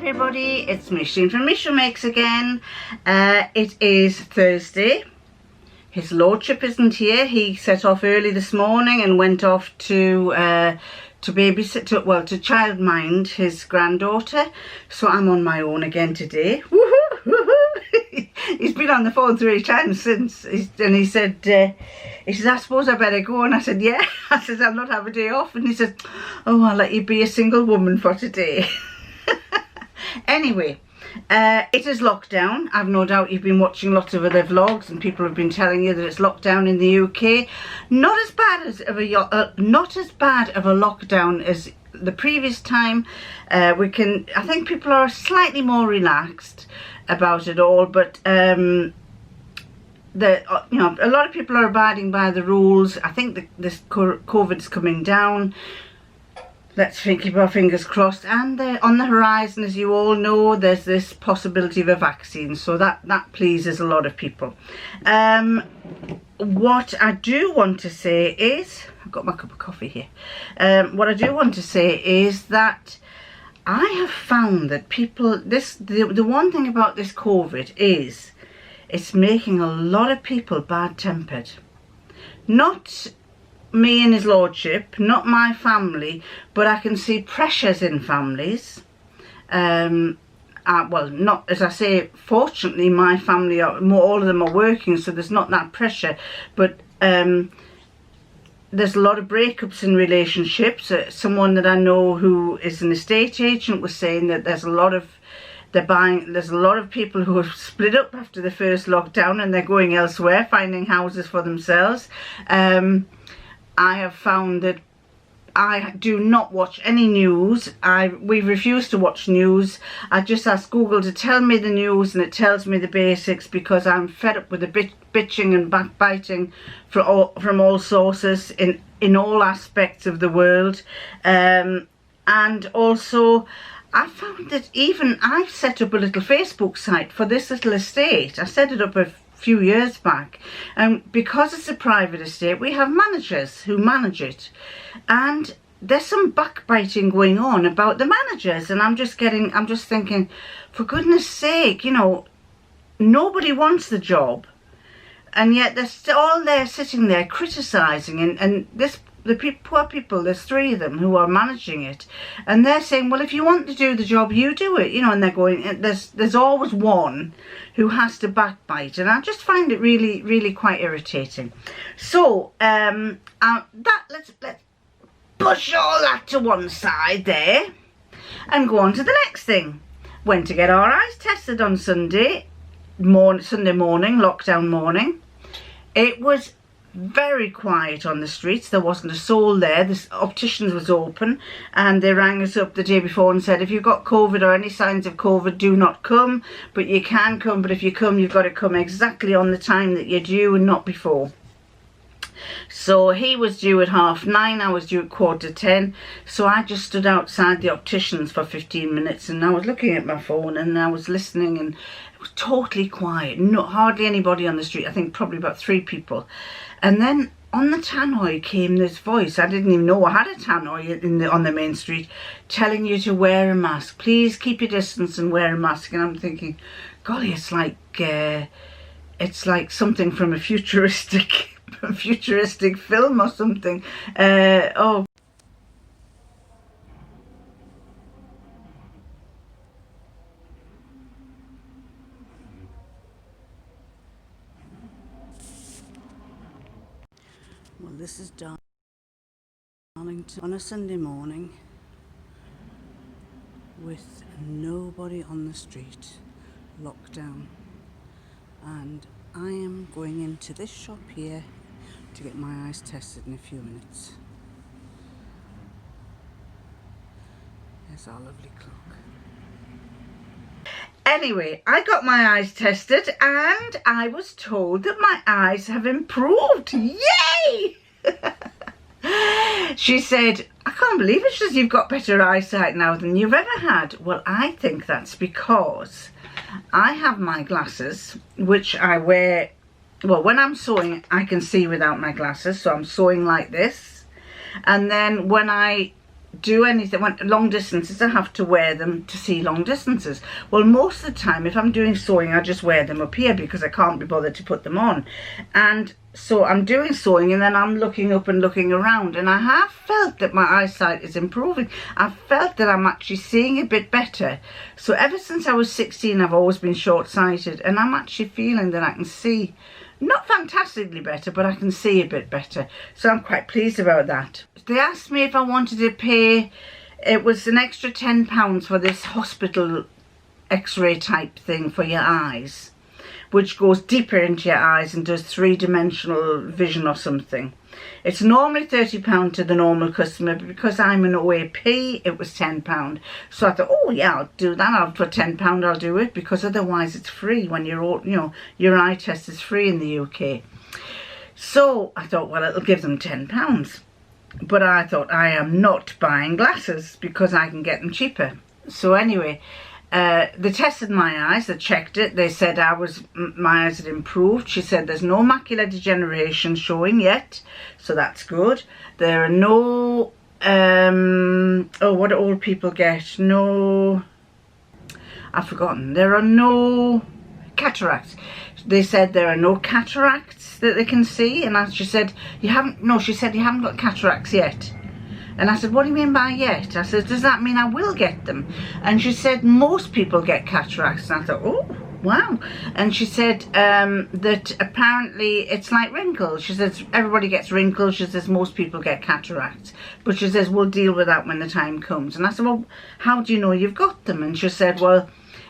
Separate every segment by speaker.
Speaker 1: everybody, it's Micheline from Micheline Makes again. It is Thursday. His lordship isn't here. He set off early this morning and went off to babysit, to childmind his granddaughter. So I'm on my own again today. Woohoo! He's been on the phone 3 times since, and he said, I suppose I better go. And I said, yeah. I said, I'll not have a day off. And he said, oh, I'll let you be a single woman for today. Anyway, it is lockdown. I've no doubt you've been watching lots of other vlogs and people have been telling you that it's lockdown in the UK. Not as bad of a lockdown as the previous time. I think people are slightly more relaxed about it all, but a lot of people are abiding by the rules. I think this COVID's coming down. Let's keep our fingers crossed. And on the horizon, as you all know, there's this possibility of a vaccine. So that pleases a lot of people. What I do want to say is, I've got my cup of coffee here. What I do want to say is that I have found that people, the one thing about this COVID is it's making a lot of people bad-tempered. Not me and his lordship, not my family, but I can see pressures in families. Well, not, as I say, fortunately my family all of them are working, so there's not that pressure, but there's a lot of breakups in relationships. Someone that I know who is an estate agent was saying that there's a lot of people who have split up after the first lockdown and they're going elsewhere, finding houses for themselves. I have found that I do not watch any news. We refuse to watch news. I just ask Google to tell me the news and it tells me the basics, because I'm fed up with the bitching and backbiting from all sources in all aspects of the world. And also I found that even I've set up a little Facebook site for this little estate. I set it up a few years back, and because it's a private estate we have managers who manage it, and there's some backbiting going on about the managers, and I'm just thinking, for goodness sake, nobody wants the job, and yet they're all there sitting there criticizing, and the poor people, there's 3 of them who are managing it, and they're saying, well, if you want to do the job, you do it, and they're going, there's always one who has to backbite, and I just find it really, really quite irritating. So let's push all that to one side there and go on to the next thing. Went to get our eyes tested on Sunday morning, lockdown morning. It was very quiet on the streets. There wasn't a soul there. The Optician was open, and they rang us up the day before and said, if you've got COVID or any signs of COVID, do not come, but you can come, but if you come, you've got to come exactly on the time that you're due and not before. So he was due at 9:30, I was due at 10:15, so I just stood outside the Optician's for 15 minutes, and I was looking at my phone and I was listening, and it was totally quiet, hardly anybody on the street. I think probably about 3 people. And then on the tannoy came this voice. I didn't even know I had a tannoy on the main street, telling you to wear a mask. Please keep your distance and wear a mask. And I'm thinking, golly, it's like something from a futuristic film or something. Oh. Well, this is Darlington on a Sunday morning with nobody on the street, lockdown, and I am going into this shop here to get my eyes tested in a few minutes. There's our lovely clock. Anyway, I got my eyes tested and I was told that my eyes have improved. Yay! She said, I can't believe it. She says, you've got better eyesight now than you've ever had. Well, I think that's because I have my glasses, which I wear. Well, when I'm sewing, I can see without my glasses, so I'm sewing like this. And then when I do anything, when long distances, I have to wear them to see long distances. Well, most of the time, if I'm doing sewing, I just wear them up here because I can't be bothered to put them on. And so I'm doing sewing, and then I'm looking up and looking around, and I have felt that my eyesight is improving. I've felt that I'm actually seeing a bit better. So ever since I was 16, I've always been short-sighted, and I'm actually feeling that I can see, not fantastically better, but I can see a bit better. So I'm quite pleased about that. They asked me if I wanted to pay, it was an extra £10 for this hospital x-ray type thing for your eyes, which goes deeper into your eyes and does 3-dimensional vision or something. It's normally £30 to the normal customer, but because I'm an OAP, it was £10. So I thought, oh yeah, I'll do that. I'll put £10, I'll do it, because otherwise it's free when you're, you know, your eye test is free in the UK. So I thought, well, it'll give them £10. But I thought, I am not buying glasses because I can get them cheaper. So anyway, they tested my eyes, they checked it, they said my eyes had improved. She said there's no macular degeneration showing yet, so that's good. There are no, oh, what do old people get? No, I've forgotten. There are no cataracts. They said there are no cataracts that they can see, and she said, you haven't, no, she said, you haven't got cataracts yet. And I said, what do you mean by yet? I said, does that mean I will get them? And she said, most people get cataracts. And I thought, oh, wow. And she said that apparently it's like wrinkles. She says, everybody gets wrinkles. She says, most people get cataracts. But she says, we'll deal with that when the time comes. And I said, well, how do you know you've got them? And she said, well,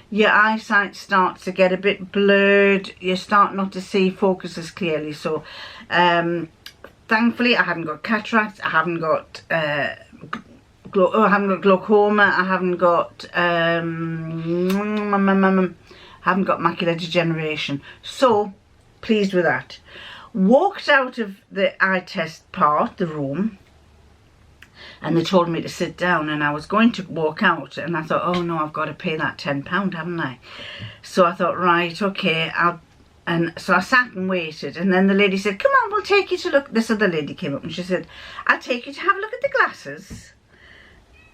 Speaker 1: your eyesight starts to get a bit blurred. You start not to see focuses clearly. So, thankfully, I haven't got cataracts. I haven't got glaucoma. I haven't got macular degeneration. So pleased with that. Walked out of the eye test part, the room, and they told me to sit down, and I was going to walk out, and I thought, oh no, I've got to pay that £10, haven't I? So I thought, right, okay, and so I sat and waited, and then the lady said, come on, we'll take you to look. This other lady came up and she said, I'll take you to have a look at the glasses.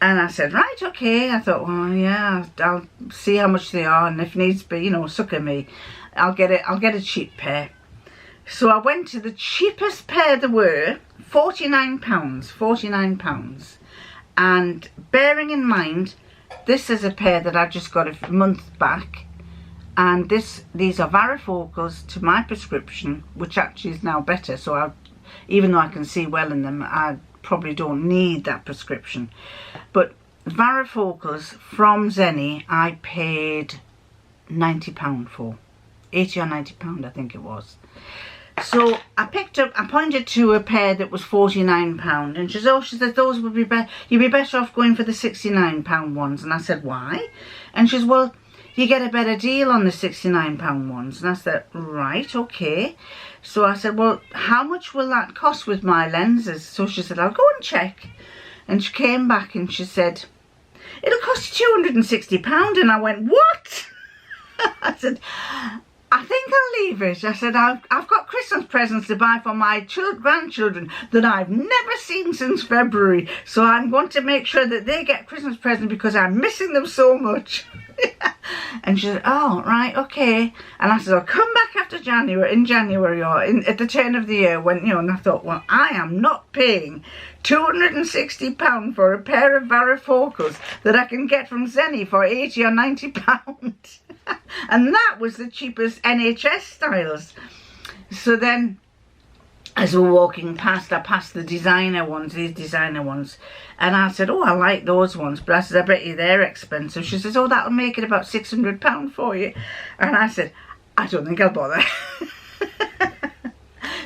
Speaker 1: And I said, right, okay. I thought, well, yeah, I'll see how much they are, and if needs be, you know, sucker me, I'll get a cheap pair. So I went to the cheapest pair there were, £49. And bearing in mind, this is a pair that I just got a month back. And these are varifocals to my prescription, which actually is now better. So even though I can see well in them, I probably don't need that prescription. But varifocals from Zenny, I paid £90 for. £80 or £90, I think it was. So I pointed to a pair that was £49, and she said, those would be better. You'd be better off going for the £69 ones. And I said, why? And she says, well, you get a better deal on the £69 ones. And I said, right, okay. So I said, well, how much will that cost with my lenses? So she said, I'll go and check. And she came back and she said, it'll cost you £260. And I went, what? I said, I think I'll leave it. I said, I've got Christmas presents to buy for my grandchildren that I've never seen since February. So I'm going to make sure that they get Christmas presents because I'm missing them so much. And she said, oh, right, okay. And I said, I'll come back after January, in January or at the turn of the year when, you know, and I thought, well, I am not paying £260 for a pair of varifocals that I can get from Zenny for £80 or £90. And that was the cheapest NHS styles. So then, as we're walking past, I passed the designer ones, these designer ones. And I said, oh, I like those ones. But I said, I bet you they're expensive. She says, oh, that'll make it about £600 for you. And I said, I don't think I'll bother.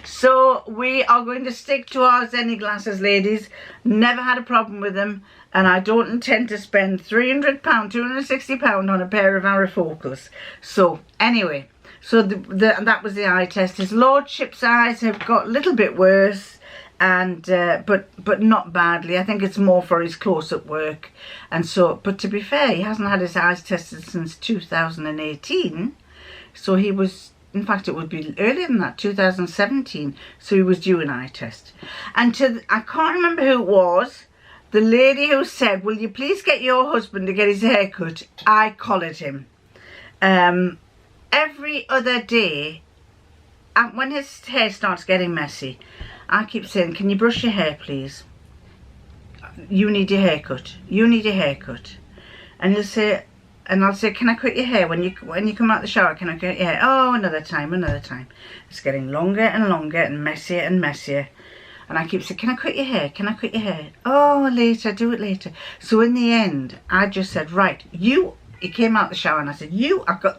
Speaker 1: So we are going to stick to our Zenny glasses, ladies. Never had a problem with them. And I don't intend to spend £300, £260 on a pair of varifocals. So anyway, so that was the eye test. His lordship's eyes have got a little bit worse, and but not badly. I think it's more for his close-up work. And so, but to be fair, he hasn't had his eyes tested since 2018. So he was, in fact, it would be earlier than that, 2017. So he was due an eye test. And I can't remember who it was The lady who said, will you please get your husband to get his hair cut, I collared him. Every other day, when his hair starts getting messy, I keep saying, can you brush your hair, please? You need your haircut. You need your haircut. And he'll say, and I'll say, can I cut your hair when you come out the shower? Can I cut your hair? Oh, another time, another time. It's getting longer and longer and messier and messier. And I keep saying, can I cut your hair? Can I cut your hair? Oh, later, do it later. So in the end, I just said, right, he came out the shower and I said,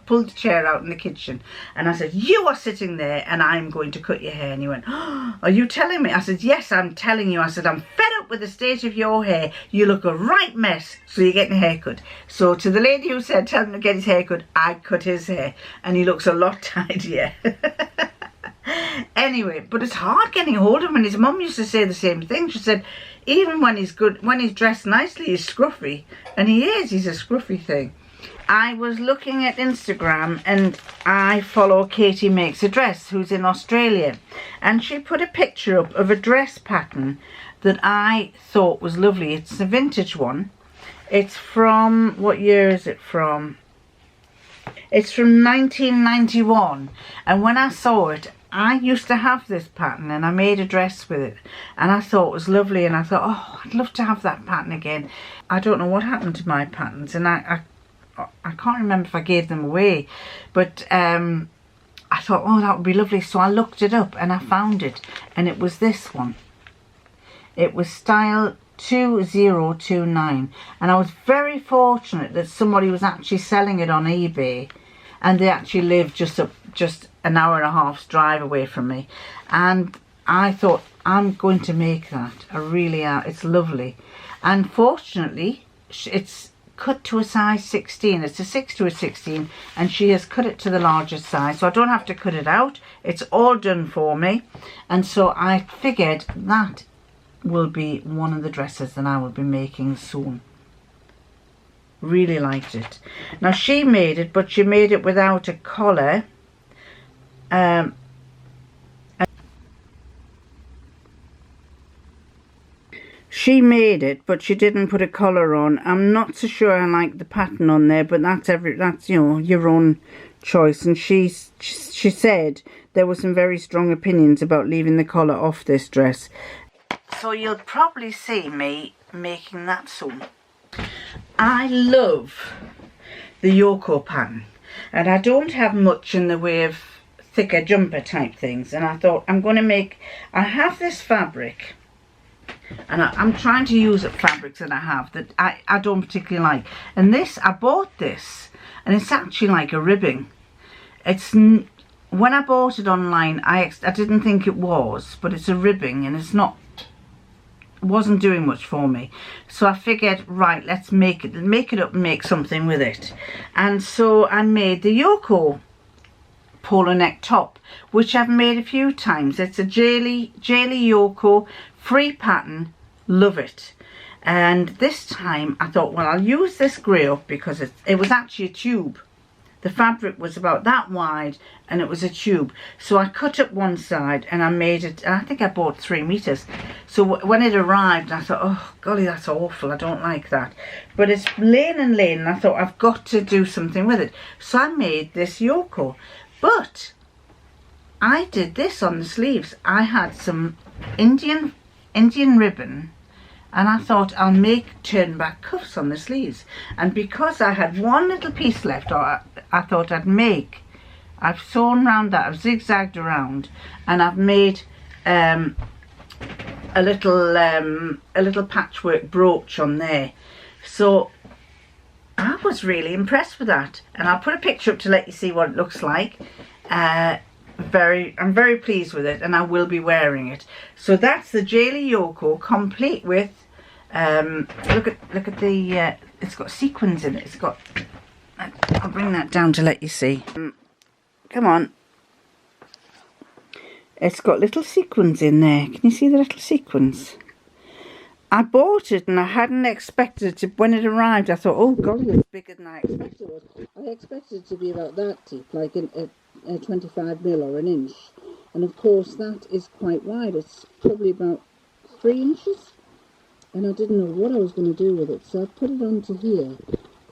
Speaker 1: pulled the chair out in the kitchen. And I said, you are sitting there and I'm going to cut your hair. And he went, oh, are you telling me? I said, yes, I'm telling you. I said, I'm fed up with the state of your hair. You look a right mess. So you're getting a haircut. So to the lady who said, tell him to get his hair cut, I cut his hair. And he looks a lot tidier. Anyway, but it's hard getting hold of him. And his mum used to say the same thing. She said, even when he's good, when he's dressed nicely, he's scruffy. And he's a scruffy thing. I was looking at Instagram and I follow Katie Makes a Dress, who's in Australia. And she put a picture up of a dress pattern that I thought was lovely. It's a vintage one. It's from, what year is it from? It's from 1991. And when I saw it, I used to have this pattern and I made a dress with it. And I thought it was lovely and I thought, oh, I'd love to have that pattern again. I don't know what happened to my patterns and I can't remember if I gave them away. But I thought, oh, that would be lovely. So I looked it up and I found it. And it was this one. It was style 2029. And I was very fortunate that somebody was actually selling it on eBay. And they actually lived just an hour and a half's drive away from me. And I thought, I'm going to make that. I really am. It's lovely. And fortunately, it's cut to a size 16. It's a 6 to a 16 and she has cut it to the largest size, so I don't have to cut it out. It's all done for me. And so I figured that will be one of the dresses that I will be making soon. Really liked it. Now she made it, but she made it without a collar. She made it, but she didn't put a collar on. I'm not so sure I like the pattern on there, but that's you know, your own choice. And she said there were some very strong opinions about leaving the collar off this dress. So you'll probably see me making that soon. I love the Yoko pattern, and I don't have much in the way of thicker jumper type things. And I thought I have this fabric. And I'm trying to use up fabrics that I have that I don't particularly like. And this, I bought this, and it's actually like a ribbing. When I bought it online, I didn't think it was, but it's a ribbing, and it wasn't doing much for me. So I figured, right, let's make it up and make something with it. And so I made the Yoko polo neck top, which I've made a few times. It's a Jaylee Yoko free pattern. Love it. And this time I thought, well, I'll use this grey up because it was actually a tube. The fabric was about that wide and it was a tube. So I cut up one side and I made it, and I think I bought 3 meters. So when it arrived, I thought, oh golly, that's awful, I don't like that. But it's laying and laying, and I thought, I've got to do something with it. So I made this Yoko. But I did this on the sleeves. I had some Indian ribbon, and I thought I'll make turn back cuffs on the sleeves. And because I had one little piece left, I thought I've sewn around that, I've zigzagged around, and I've made a little patchwork brooch on there. So I was really impressed with that, and I'll put a picture up to let you see what it looks like. I'm very pleased with it, and I will be wearing it. So that's the Jaylee Yoko, complete with look at the it's got sequins in it. It's got, I'll bring that down to let you see. Come on. It's got little sequins in there. Can you see the little sequins? I bought it and I hadn't expected it to, when it arrived I thought, oh god, it's bigger than I expected it. I expected it to be about that deep, like a 25 mil or an inch. And of course that is quite wide. It's probably about 3 inches.
Speaker 2: and I didn't know what I was going to do with it, so I put it onto here,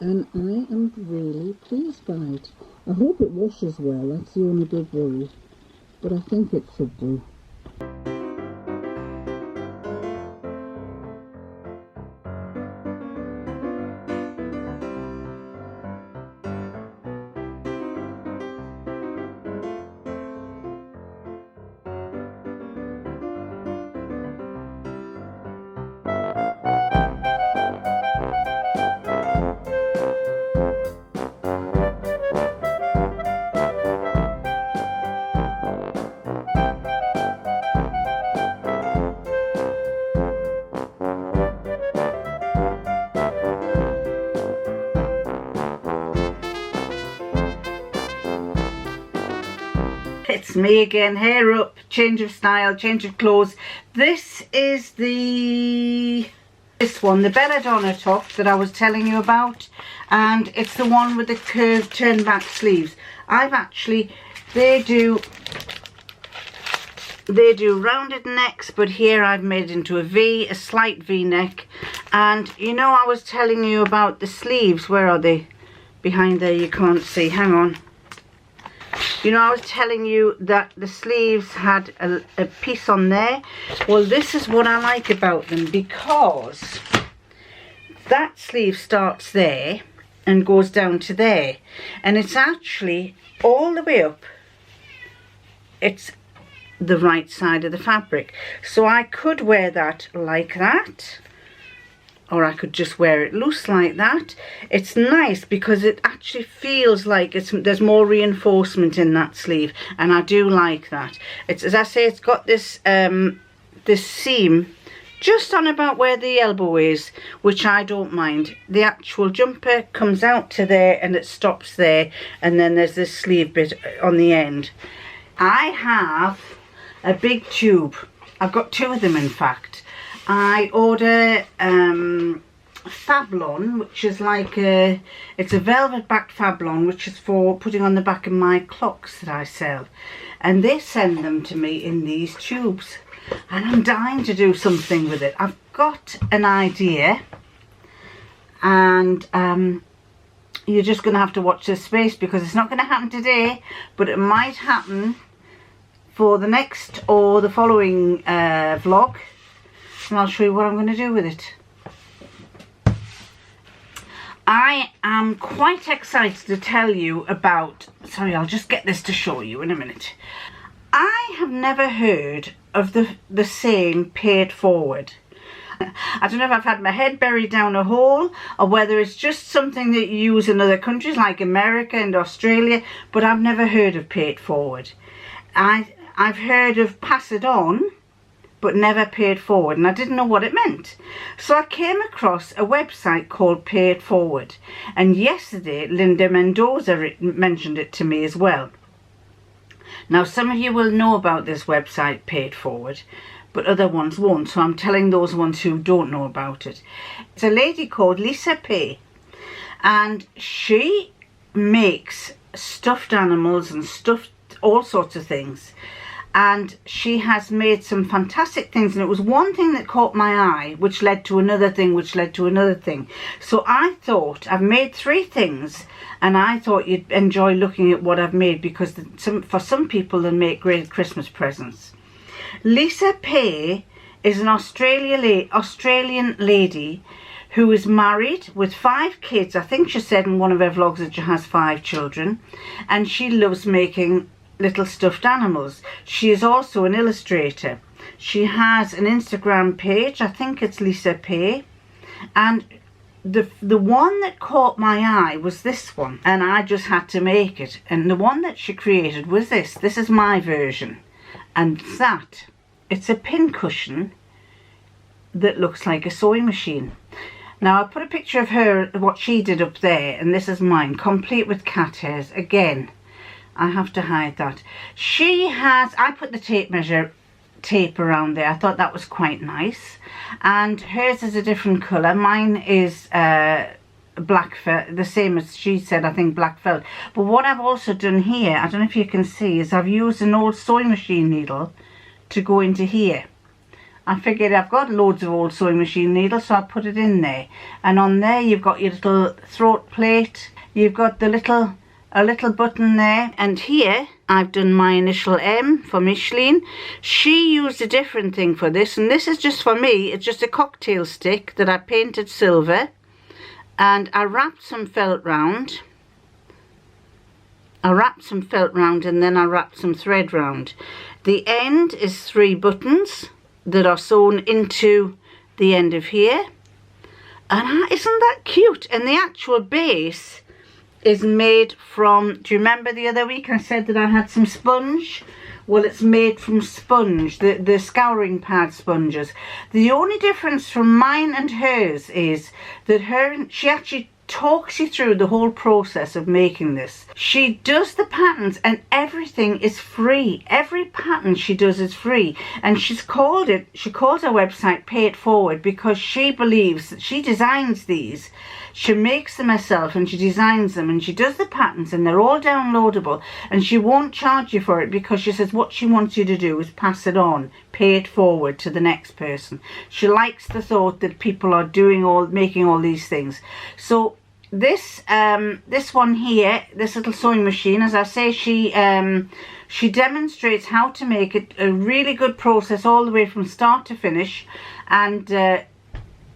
Speaker 2: and I am really pleased by it. I hope it washes well, that's the only big worry, but I think it should do.
Speaker 1: It's me again, hair up, change of style, change of clothes. This is this one, the Belladonna top that I was telling you about, and it's the one with the curved turn back sleeves. They do rounded necks, but here I've made it into a V, a slight V neck. And you know, I was telling you about the sleeves. Where are they? Behind there, you can't see, hang on. You know, I was telling you that the sleeves had a piece on there. Well, this is what I like about them, because that sleeve starts there and goes down to there, and it's actually all the way up. It's the right side of the fabric, so I could wear that like that, or I could just wear it loose like that. It's nice because it actually feels like there's more reinforcement in that sleeve, and I do like that. It's, as I say, it's got this this seam just on about where the elbow is, which I don't mind. The actual jumper comes out to there and it stops there, and then there's this sleeve bit on the end. I have a big tube. I've got two of them, in fact. I order Fablon, which is like it's a velvet backed Fablon, which is for putting on the back of my clocks that I sell, and they send them to me in these tubes, and I'm dying to do something with it. I've got an idea, and you're just going to have to watch this space, because it's not going to happen today, but it might happen for the next or the following vlog, and I'll show you what I'm going to do with it. I am quite excited to tell you about, sorry, I'll just get this to show you in a minute. I have never heard of the saying "pay it forward." I don't know if I've had my head buried down a hole, or whether it's just something that you use in other countries like America and Australia, but I've never heard of "pay it forward." I've heard of "pass it on," but never "pay it forward," and I didn't know what it meant. So I came across a website called Payitforward, and yesterday Linda Mendoza mentioned it to me as well. Now, some of you will know about this website Payitforward, but other ones won't, so I'm telling those ones who don't know about it. It's a lady called Lisa Pay, and she makes stuffed animals and all sorts of things, and she has made some fantastic things, and it was one thing that caught my eye, which led to another thing, which led to another thing. So I thought, I've made 3 things, and I thought you'd enjoy looking at what I've made, because for some people they'll make great Christmas presents. Lisa Pay is an Australian lady who is married with 5 kids. I think she said in one of her vlogs that she has 5 children, and she loves making little stuffed animals. She is also an illustrator. She has an Instagram page, I think it's Lisa Pay, and the one that caught my eye was this one, and I just had to make it. And the one that she created was this is my version, and that it's a pin cushion that looks like a sewing machine. Now, I put a picture of her, what she did up there, and this is mine, complete with cat hairs. Again, I have to hide that. She has, I put the tape around there. I thought that was quite nice. And hers is a different colour. Mine is black felt, the same as she said, I think black felt. But what I've also done here, I don't know if you can see, is I've used an old sewing machine needle to go into here. I figured I've got loads of old sewing machine needles, so I put it in there. And on there you've got your little throat plate, you've got the a little button there, and here I've done my initial M for Micheline. She used a different thing for this, and this is just for me. It's just a cocktail stick that I painted silver, and I wrapped some felt round. And then I wrapped some thread round. The end is 3 buttons that are sewn into the end of here, and isn't that cute? And the actual base is made from, do you remember the other week I said that I had some sponge? Well, it's made from sponge, the scouring pad sponges. The only difference from mine and hers is that she actually talks you through the whole process of making this. She does the patterns and everything is free. Every pattern she does is free, and she calls her website Payitforward because she believes that she designs these. She makes them herself and she designs them and she does the patterns, and they're all downloadable, and she won't charge you for it because she says what she wants you to do is pass it on, pay it forward to the next person. She likes the thought that people are making all these things. So this one here, this little sewing machine, as I say, she demonstrates how to make it a really good process all the way from start to finish, and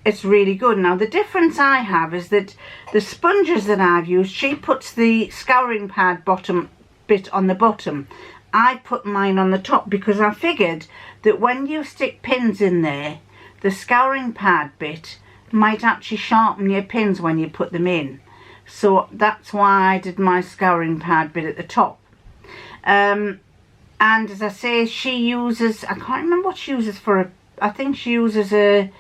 Speaker 1: it's really good. Now the difference I have is that the sponges that I've used, she puts the scouring pad bottom bit on the bottom. I put mine on the top because I figured that when you stick pins in there, the scouring pad bit might actually sharpen your pins when you put them in. So that's why I did my scouring pad bit at the top. And as I say, she uses, I can't remember what she uses for I think she uses a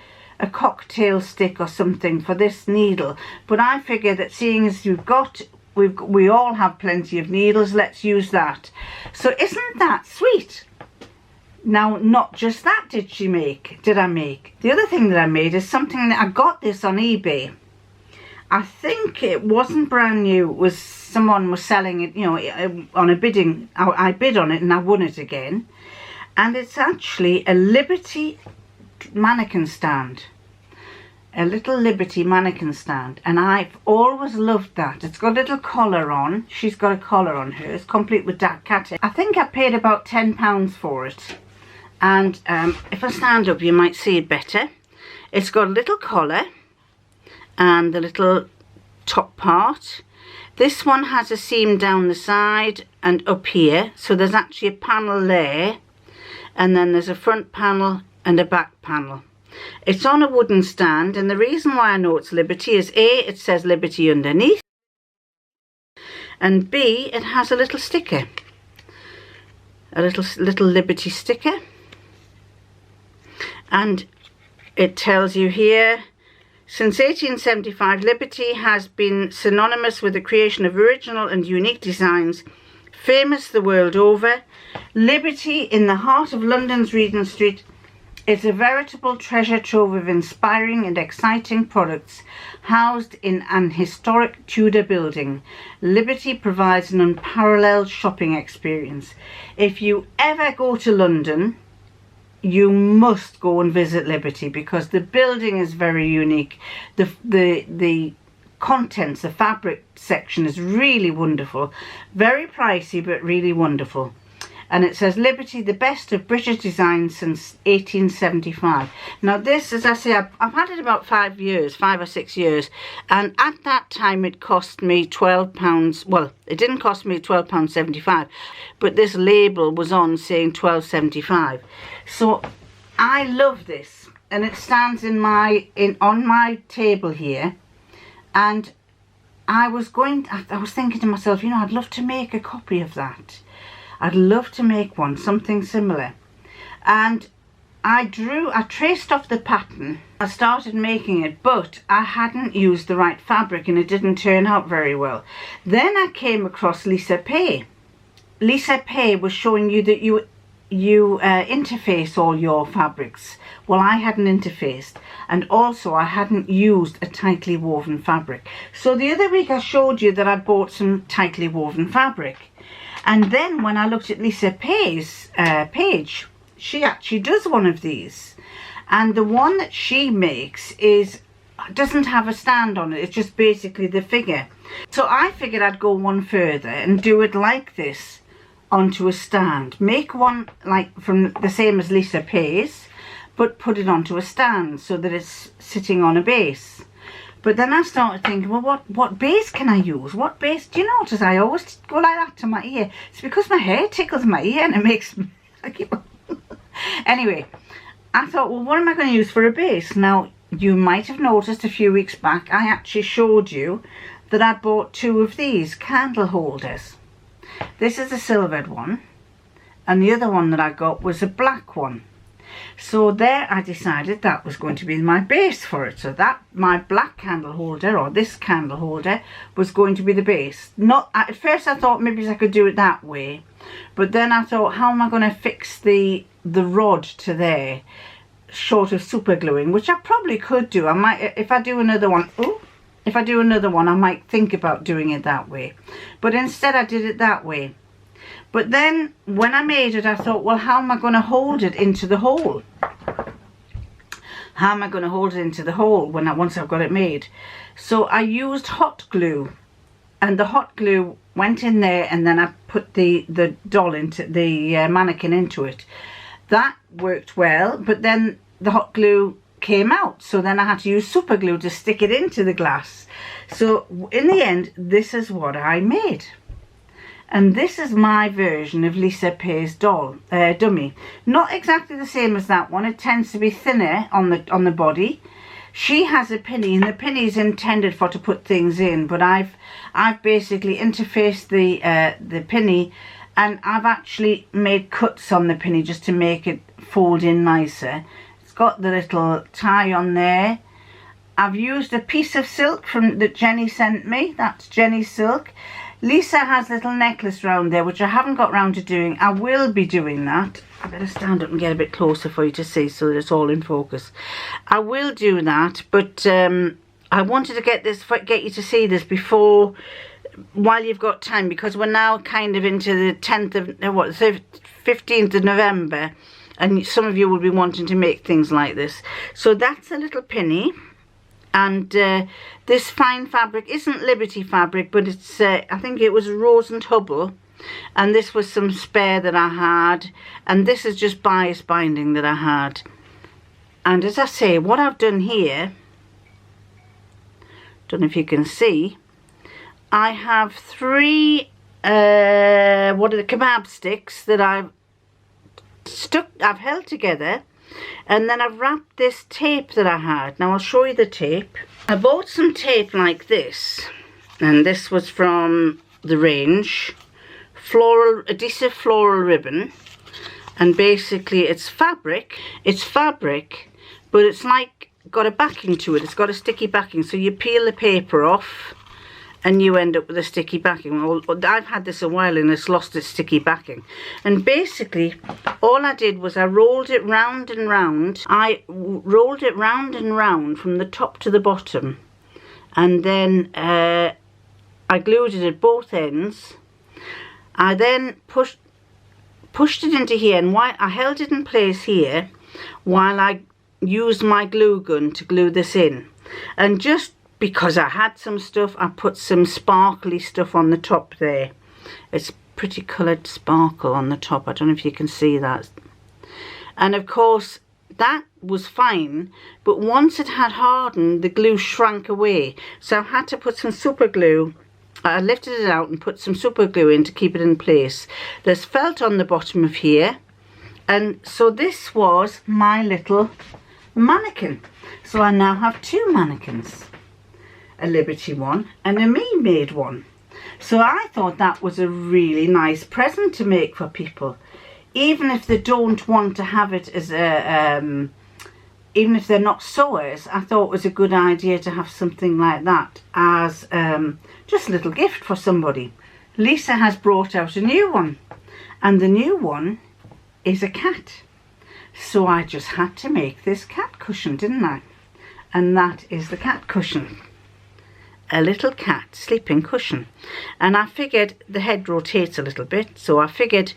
Speaker 1: cocktail stick or something for this needle. But I figure that seeing as we all have plenty of needles, let's use that. So isn't that sweet? Now, not just that did I make. The other thing that I made is something that I got this on eBay. I think it wasn't brand new. It was, someone was selling it, you know, on a bidding. I bid on it and I won it again. And it's actually a Liberty mannequin stand. A little Liberty mannequin stand. And I've always loved that. It's got a little collar on. She's got a collar on hers, complete with that cat. I think I paid about £10 for it. And if I stand up you might see it better. It's got a little collar and the little top part. This one has a seam down the side and up here, so there's actually a panel there, and then there's a front panel and a back panel. It's on a wooden stand, and the reason why I know it's Liberty is A, it says Liberty underneath, and B, it has a little sticker, a little Liberty sticker. And it tells you here, since 1875, Liberty has been synonymous with the creation of original and unique designs, famous the world over. Liberty, in the heart of London's Regent Street, is a veritable treasure trove of inspiring and exciting products housed in an historic Tudor building. Liberty provides an unparalleled shopping experience. If you ever go to London, you must go and visit Liberty because the building is very unique. The contents, the fabric section is really wonderful. Very pricey, but really wonderful. And it says Liberty, the best of British design since 1875. Now this, as I say, I've had it about 5 or 6 years. And at that time it cost me £12. Well, it didn't cost me £12.75. But this label was on saying £12.75. So I love this. And it stands on my table here. And I was thinking to myself, you know, I'd love to make a copy of that. I'd love to make one, something similar. And I traced off the pattern. I started making it, but I hadn't used the right fabric and it didn't turn out very well. Then I came across Lisa Pay. Lisa Pay was showing you that you interface all your fabrics. Well, I hadn't interfaced, and also I hadn't used a tightly woven fabric. So the other week I showed you that I bought some tightly woven fabric. And then when I looked at Lisa Pay's page, she actually does one of these, and the one that she makes doesn't have a stand on it. It's just basically the figure. So I figured I'd go one further and do it like this onto a stand. Make one like from the same as Lisa Pay's, but put it onto a stand so that it's sitting on a base. But then I started thinking, well, what base can I use? What base? Do you notice I always go like that to my ear? It's because my hair tickles my ear and it makes me... Anyway, I thought, well, what am I going to use for a base? Now, you might have noticed a few weeks back, I actually showed you that I bought 2 of these candle holders. This is a silvered one, and the other one that I got was a black one. So there I decided that was going to be my base for it. So that my black candle holder, or this candle holder, was going to be the base. Not at first I thought maybe I could do it that way, but then I thought, how am I going to fix the rod to there, short of super gluing, which I probably could do. I might, if I do another one. If I do another one, I might think about doing it that way. But instead I did it that way. But then when I made it, I thought, well, how am I going to hold it into the hole? How am I going to hold it into the hole once I've got it made? So I used hot glue, and the hot glue went in there, and then I put the doll into the mannequin into it. That worked well, but then the hot glue came out, so then I had to use super glue to stick it into the glass. So in the end, this is what I made. And this is my version of Lisa Pay's doll, dummy. Not exactly the same as that one. It tends to be thinner on the body. She has a pinny, and the pinny is intended to put things in. But I've basically interfaced the pinny, and I've actually made cuts on the pinny just to make it fold in nicer. It's got the little tie on there. I've used a piece of silk that Jenny sent me. That's Jenny's silk. Lisa has a little necklace round there, which I haven't got round to doing. I will be doing that. I better stand up and get a bit closer for you to see so that it's all in focus. I will do that, but I wanted to get you to see this before, while you've got time, because we're now kind of into the 15th of November, and some of you will be wanting to make things like this. So that's a little pinny. And this fine fabric isn't Liberty fabric, but it's, I think it was Rose and Hubble. And this was some spare that I had. And this is just bias binding that I had. And as I say, what I've done here, don't know if you can see, I have 3, kebab sticks that I've held together. And then I've wrapped this tape that I had. Now I'll show you the tape. I bought some tape like this, and this was from the range. Adhesive floral ribbon, and basically it's fabric, but it's like got a backing to it. It's got a sticky backing, so you peel the paper off and you end up with a sticky backing. Well, I've had this a while and it's lost its sticky backing. And basically, all I did was I rolled it round and round. I rolled it round and round from the top to the bottom. And then I glued it at both ends. I then pushed it into here, and I held it in place here while I used my glue gun to glue this in. And just because I had some stuff, I put some sparkly stuff on the top there. It's pretty coloured sparkle on the top. I don't know if you can see that. And of course, that was fine, but once it had hardened, the glue shrank away. So I had to put some super glue. I lifted it out and put some super glue in to keep it in place. There's felt on the bottom of here. And so this was my little mannequin. So I now have 2 mannequins. A Liberty one and a me-made one. So I thought that was a really nice present to make for people, even if they don't want to have it as a even if they're not sewers. I thought it was a good idea to have something like that as just a little gift for somebody. Lisa has brought out a new one, and the new one is a cat. So I just had to make this cat cushion, didn't I? And that is the cat cushion. A little cat sleeping cushion. And I figured the head rotates a little bit, so I figured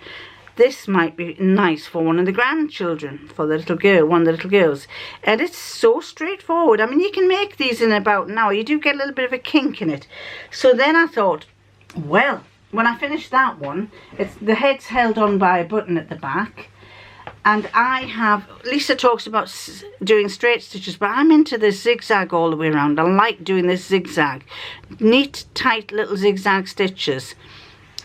Speaker 1: this might be nice for one of the grandchildren, for the little girl, one of the little girls. And it's so straightforward. I mean, you can make these in about an hour. You do get a little bit of a kink in it. So then I thought, well, when I finished that one, the head's held on by a button at the back. And I have, Lisa talks about doing straight stitches, but I'm into this zigzag all the way around. I like doing this zigzag. Neat, tight little zigzag stitches.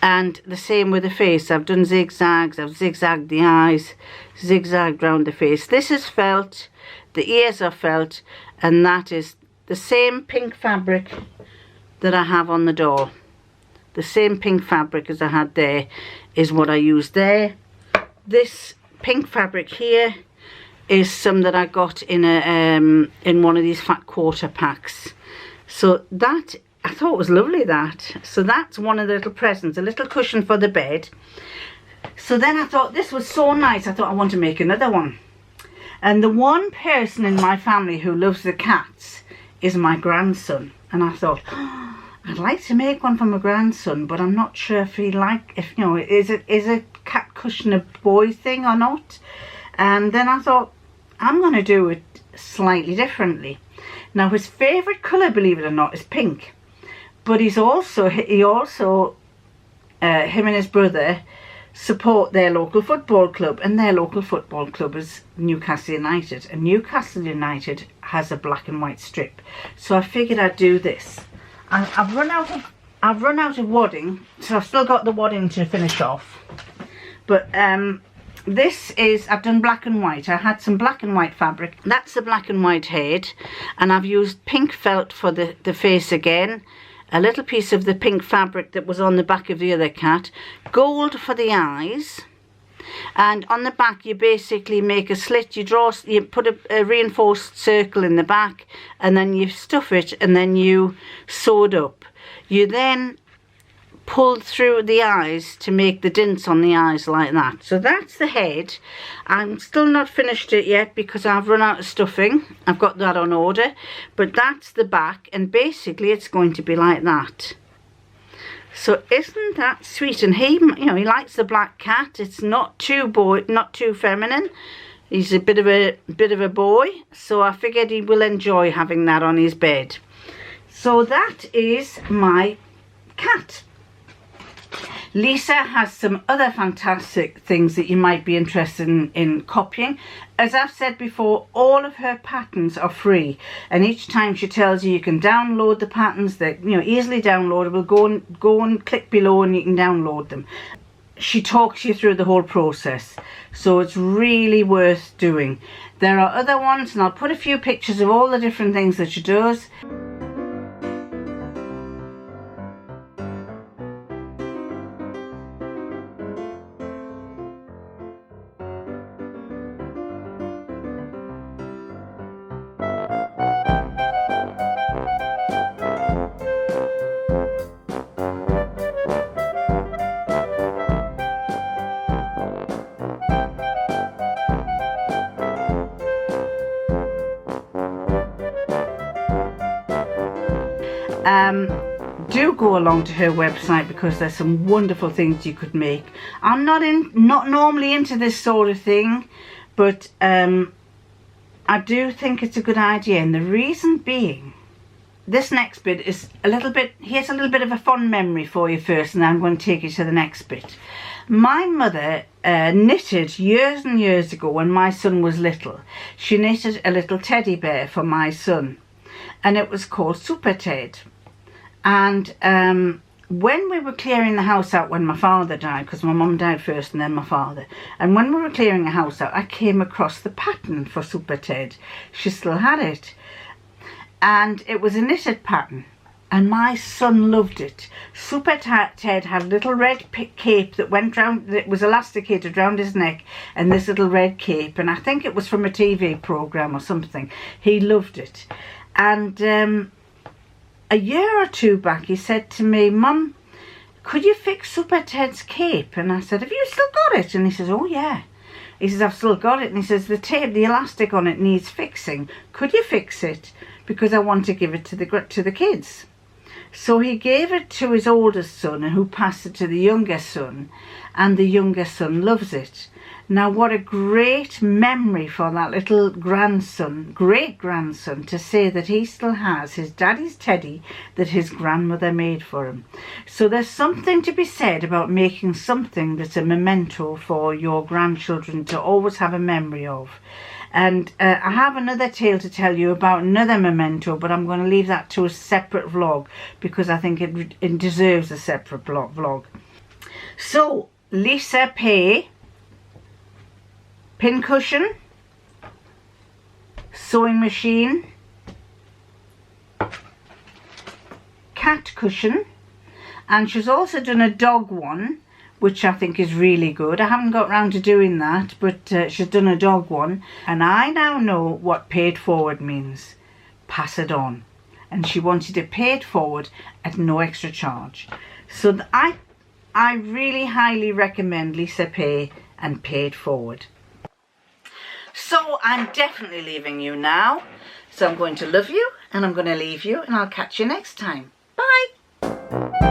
Speaker 1: And the same with the face. I've done zigzags, I've zigzagged the eyes, zigzagged round the face. This is felt, the ears are felt, and that is the same pink fabric that I have on the doll. The same pink fabric as I had there is what I used there. This pink fabric here is some that I got in in one of these fat quarter packs. So that, I thought was lovely, that. So that's one of the little presents, a little cushion for the bed. So then I thought this was so nice, I thought I want to make another one. And the one person in my family who loves the cats is my grandson. And I thought, oh, I'd like to make one for my grandson, but I'm not sure if if you know, is a cat cushion a boy thing or not. And then I thought, I'm going to do it slightly differently. Now his favourite colour, believe it or not, is pink. But him and his brother support their local football club, and their local football club is Newcastle United, and Newcastle United has a black and white strip. So I figured I'd do this. I've run out of wadding, so I've still got the wadding to finish off. But this is, I've done black and white. I had some black and white fabric. That's the black and white head, and I've used pink felt for the face again. A little piece of the pink fabric that was on the back of the other cat. Gold for the eyes. And on the back you basically make a slit. You put a reinforced circle in the back, and then you stuff it, and then you sew it up. You then pull through the eyes to make the dints on the eyes like that. So that's the head. I'm still not finished it yet because I've run out of stuffing. I've got that on order, but that's the back, and basically it's going to be like that. So isn't that sweet? And he, you know, he likes the black cat. It's not too feminine. He's a bit of a boy, so I figured he will enjoy having that on his bed. So that is my cat. Lisa has some other fantastic things that you might be interested in copying. As I've said before, all of her patterns are free, and each time she tells you can download the patterns. They're, you know, easily downloadable. Go and click below and you can download them. She talks you through the whole process, so it's really worth doing. There are other ones, and I'll put a few pictures of all the different things that she does. Do go along to her website because there's some wonderful things you could make. I'm not normally into this sort of thing, but I do think it's a good idea, and the reason being, this next bit is here's a little bit of a fond memory for you first, and then I'm going to take you to the next bit. My mother knitted years and years ago when my son was little. She knitted a little teddy bear for my son, and it was called Super Ted. And when we were clearing the house out when my father died, because my mum died first and then my father, and when we were clearing the house out, I came across the pattern for Super Ted. She still had it, and it was a knitted pattern, and my son loved it. Super Ted had a little red cape that went round, that was elasticated round his neck, and this little red cape, and I think it was from a TV programme or something. He loved it. And a year or two back he said to me, "Mum, could you fix Super Ted's cape?" And I said, "Have you still got it?" And he says, "Oh yeah." He says, "I've still got it." And he says, "The tape, the elastic on it needs fixing. Could you fix it? Because I want to give it to the kids." So he gave it to his oldest son, who passed it to the younger son, and the younger son loves it. Now what a great memory for that little grandson, great-grandson, to say that he still has his daddy's teddy that his grandmother made for him. So there's something to be said about making something that's a memento for your grandchildren to always have a memory of. And I have another tale to tell you about another memento, but I'm going to leave that to a separate vlog because I think it deserves a separate vlog. So, Lisa Pay, pincushion, sewing machine, cat cushion, and she's also done a dog one, which I think is really good. I haven't got round to doing that, but she's done a dog one, and I now know what paid forward means. Pass it on. And she wanted it paid forward at no extra charge. So I really highly recommend Lisa Pay and Paid Forward. So I'm definitely leaving you now. So I'm going to love you and I'm going to leave you, and I'll catch you next time. Bye.